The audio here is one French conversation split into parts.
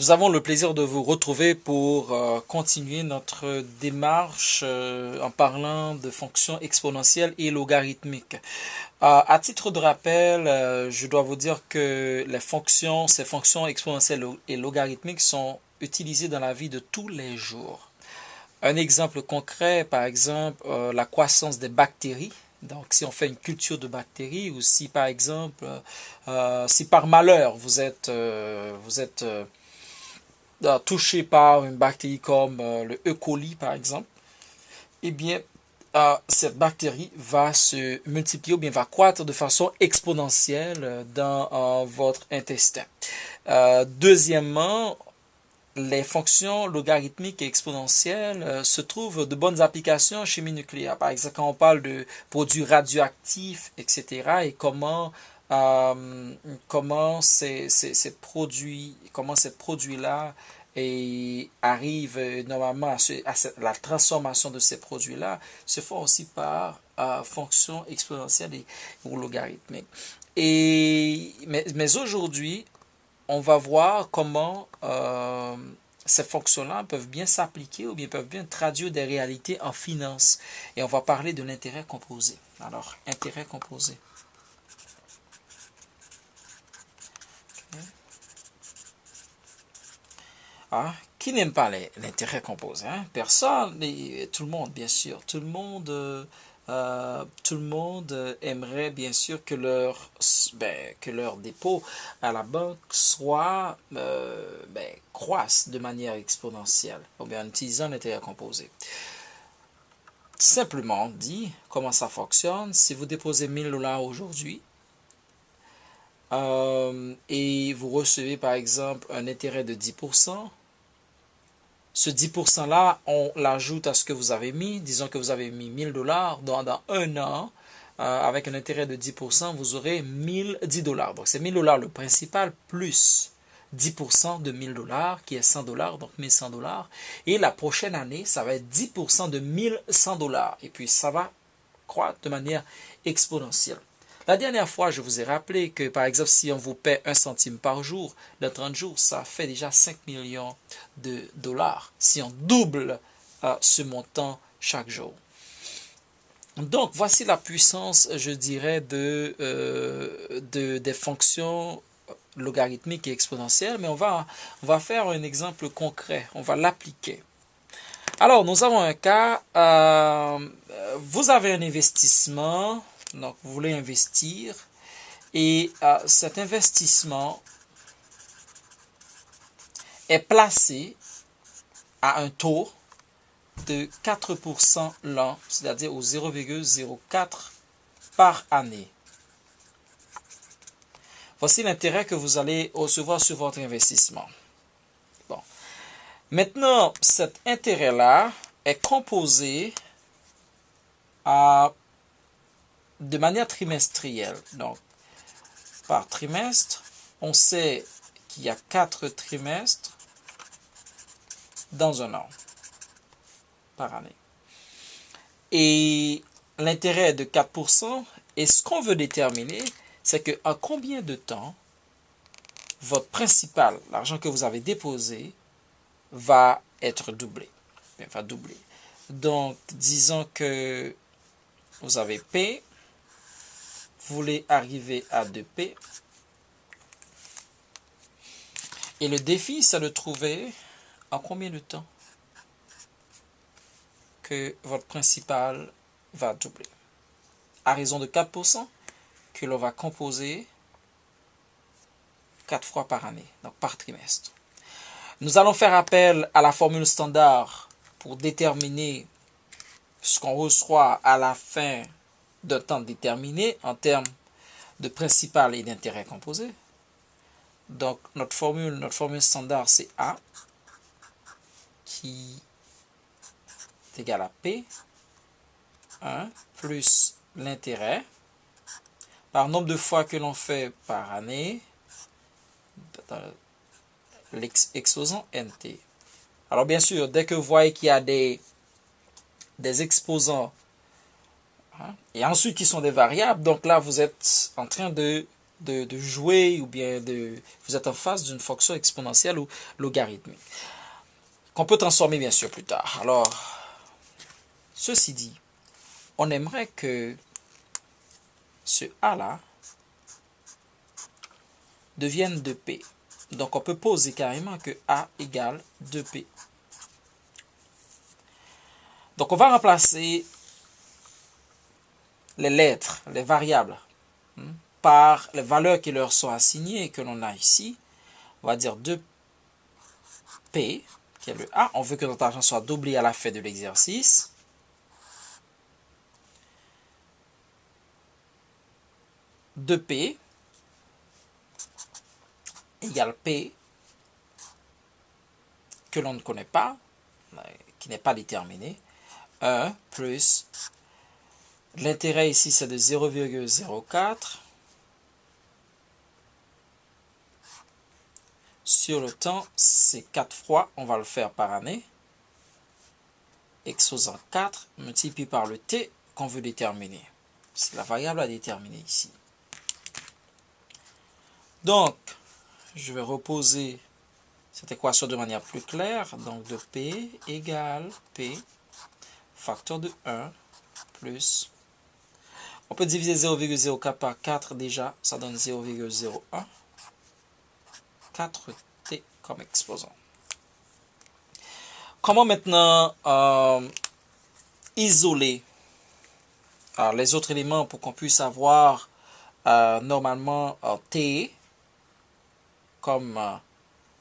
Nous avons le plaisir de vous retrouver pour continuer notre démarche en parlant de fonctions exponentielles et logarithmiques. À titre de rappel, je dois vous dire que ces fonctions exponentielles et logarithmiques sont utilisées dans la vie de tous les jours. Un exemple concret, par exemple, la croissance des bactéries. Donc, si on fait une culture de bactéries ou si, par exemple, si par malheur vous êtes touché par une bactérie comme le E. coli, par exemple, eh bien, cette bactérie va se multiplier ou bien va croître de façon exponentielle dans votre intestin. Deuxièmement, les fonctions logarithmiques et exponentielles se trouvent de bonnes applications en chimie nucléaire. Par exemple, quand on parle de produits radioactifs, etc., et comment ces produits-là arrivent normalement la transformation de ces produits-là se font aussi par fonctions exponentielles ou logarithmiques. Mais aujourd'hui, on va voir comment ces fonctions-là peuvent bien s'appliquer ou bien peuvent bien traduire des réalités en finance. Et on va parler de l'intérêt composé. Alors, intérêt composé. Okay. Qui n'aime pas l'intérêt composé, hein? Personne, tout le monde, bien sûr. Tout le monde aimerait bien sûr que leur dépôt à la banque croisse de manière exponentielle, ou bien en utilisant l'intérêt composé. Simplement dit, comment ça fonctionne? Si vous déposez 1000 $ aujourd'hui et vous recevez par exemple un intérêt de 10%, ce 10%-là, on l'ajoute à ce que vous avez mis. Disons que vous avez mis 1000 $. Dans un an, avec un intérêt de 10%, vous aurez 1010 $. Donc, c'est 1000 $ le principal plus 10% de 1000 $ qui est 100 $, donc 1100 $. Et la prochaine année, ça va être 10% de 1100 $. Et puis, ça va croître de manière exponentielle. La dernière fois, je vous ai rappelé que, par exemple, si on vous paie 1 centime par jour, dans 30 jours, ça fait déjà 5 millions de $. Si on double ce montant chaque jour. Donc, voici la puissance, je dirais, des fonctions logarithmiques et exponentielles. Mais on va faire un exemple concret. On va l'appliquer. Alors, nous avons un cas. Vous avez un investissement. Donc, vous voulez investir et cet investissement est placé à un taux de 4% l'an, c'est-à-dire au 0,04 par année. Voici l'intérêt que vous allez recevoir sur votre investissement. Bon. Maintenant, cet intérêt-là est composé de manière trimestrielle. Donc, par trimestre, on sait qu'il y a 4 trimestres dans un an, par année. Et l'intérêt est de 4%. Et ce qu'on veut déterminer, c'est que en combien de temps votre principal, l'argent que vous avez déposé, va être doublé. Va doubler. Donc, disons que vous avez P, vous voulez arriver à 2P. Et le défi, c'est de trouver en combien de temps que votre principal va doubler. À raison de 4%, que l'on va composer 4 fois par année, donc par trimestre. Nous allons faire appel à la formule standard pour déterminer ce qu'on reçoit à la fin d'un temps déterminé en termes de principal et d'intérêt composé. Donc, notre formule standard, c'est A qui est égal à P, 1 plus l'intérêt par nombre de fois que l'on fait par année, l'exposant NT. Alors, bien sûr, dès que vous voyez qu'il y a des exposants et ensuite qui sont des variables, donc là, vous êtes en train de de jouer ou bien vous êtes en face d'une fonction exponentielle ou logarithmique, qu'on peut transformer bien sûr plus tard. Alors, ceci dit, on aimerait que ce A là devienne 2P. Donc, on peut poser carrément que A égale 2P. Donc, on va remplacer les lettres, les variables, par les valeurs qui leur sont assignées et que l'on a ici. On va dire 2P, qui est le A. On veut que notre argent soit doublé à la fin de l'exercice. De P égale P que l'on ne connaît pas, qui n'est pas déterminé, 1 plus l'intérêt ici c'est de 0,04 sur le temps, c'est 4 fois, on va le faire par année, exposant 4 multiplié par le T qu'on veut déterminer. C'est la variable à déterminer ici. Donc, je vais reposer cette équation de manière plus claire. Donc, de P égale P, facteur de 1, plus... On peut diviser 0,04 par 4 déjà, ça donne 0,01. 4T comme exposant. Comment maintenant isoler les autres éléments pour qu'on puisse avoir normalement T comme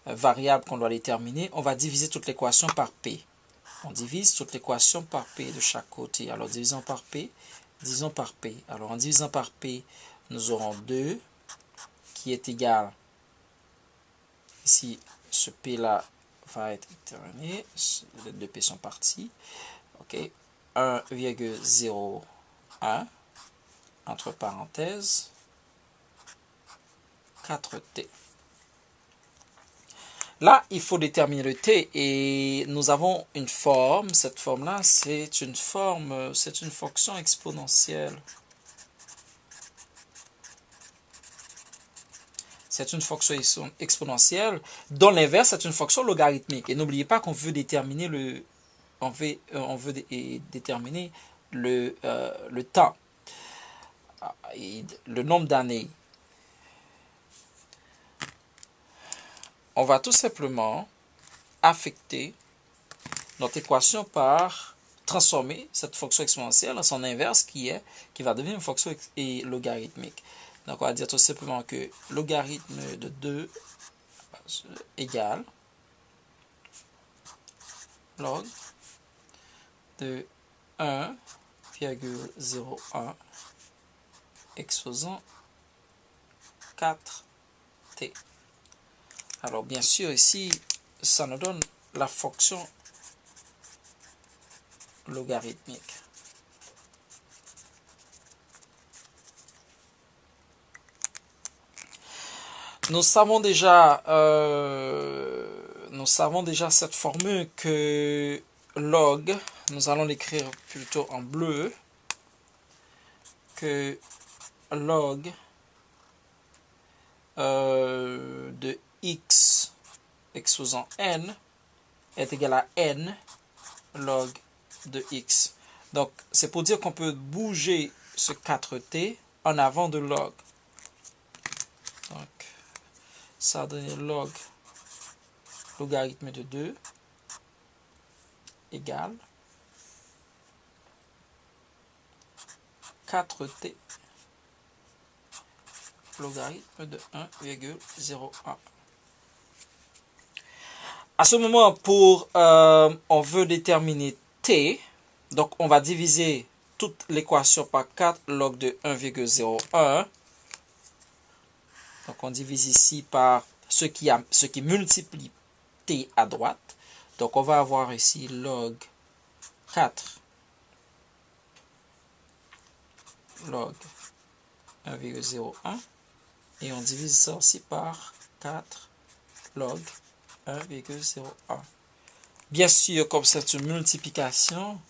variable qu'on doit déterminer? On va diviser toute l'équation par P. On divise toute l'équation par P de chaque côté. Alors, divisons par P, divisons par P. Alors, en divisant par P, nous aurons 2 qui est égal, ici, ce P-là va être déterminé, les deux P sont partis, ok, 1,01, entre parenthèses, 4T. Là, il faut déterminer le T et nous avons une forme. Cette forme-là, c'est une fonction exponentielle. C'est une fonction exponentielle dont l'inverse, c'est une fonction logarithmique. Et n'oubliez pas qu'on veut déterminer déterminer le temps, et le nombre d'années. On va tout simplement affecter notre équation par transformer cette fonction exponentielle en son inverse qui va devenir une fonction logarithmique. Donc on va dire tout simplement que logarithme de 2 égale log de 1,01 exposant 4t. Alors, bien sûr, ici, ça nous donne la fonction logarithmique. Nous savons déjà cette formule que log, nous allons l'écrire plutôt en bleu, que log de x exposant n est égal à n log de x. Donc, c'est pour dire qu'on peut bouger ce 4t en avant de log. Donc, ça donne logarithme de 2 égale 4t logarithme de 1,01. À ce moment, on veut déterminer t, donc on va diviser toute l'équation par 4 log de 1,01. Donc on divise ici par ce qui multiplie t à droite. Donc on va avoir ici log 4 log 1,01 et on divise ça aussi par 4 log 1,01. Bien sûr, comme c'est une multiplication,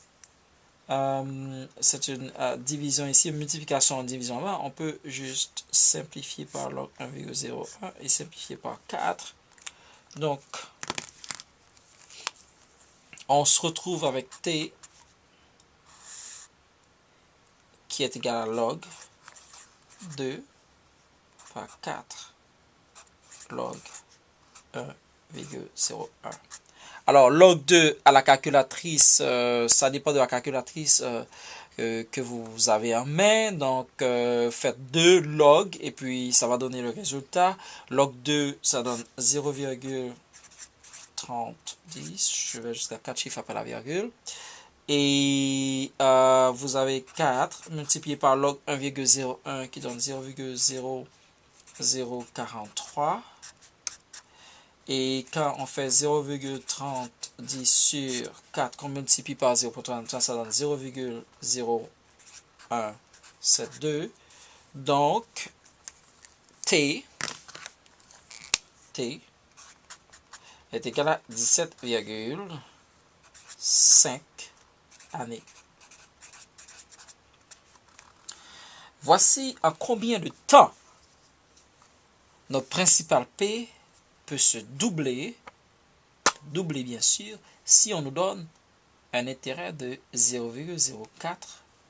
c'est une division ici, une multiplication en division là. On peut juste simplifier par log 1,01 et simplifier par 4. Donc, on se retrouve avec t qui est égal à log 2 par 4 log 1,01. Alors, log 2 à la calculatrice, ça dépend de la calculatrice que vous avez en main. Donc, faites 2 log et puis ça va donner le résultat. Log 2, ça donne 0,3010. Je vais jusqu'à 4 chiffres après la virgule. Et vous avez 4 multiplié par log 1,01 qui donne 0,0043. Et quand on fait 0,30 sur 4 qu'on multiplie par 0,30, ça donne 0,0172. Donc, T est égal à 17,5 années. Voici en combien de temps notre principal P peut se doubler bien sûr, si on nous donne un intérêt de 0,04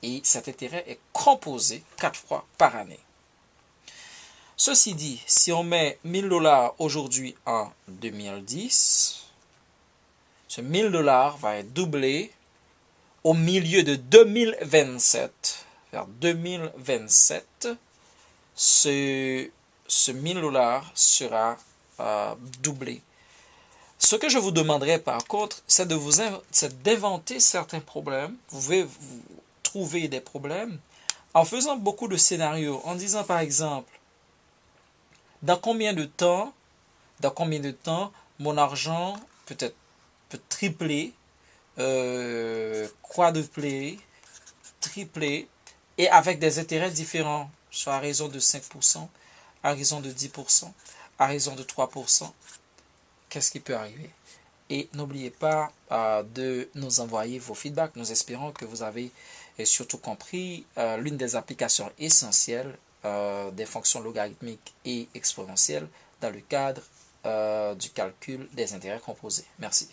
et cet intérêt est composé 4 fois par année. Ceci dit, si on met 1000 $ aujourd'hui en 2010, ce 1000 $ va être doublé au milieu de 2027. Vers 2027, ce 1000 $ sera doublé. Ce que je vous demanderai par contre, c'est d'inventer certains problèmes. Vous pouvez trouver des problèmes en faisant beaucoup de scénarios, en disant par exemple, dans combien de temps mon argent peut tripler, quadrupler, tripler, et avec des intérêts différents, soit à raison de 5%, à raison de 10%, à raison de 3%. Qu'est-ce qui peut arriver? Et n'oubliez pas de nous envoyer vos feedbacks. Nous espérons que vous avez surtout compris l'une des applications essentielles des fonctions logarithmiques et exponentielles dans le cadre du calcul des intérêts composés. Merci.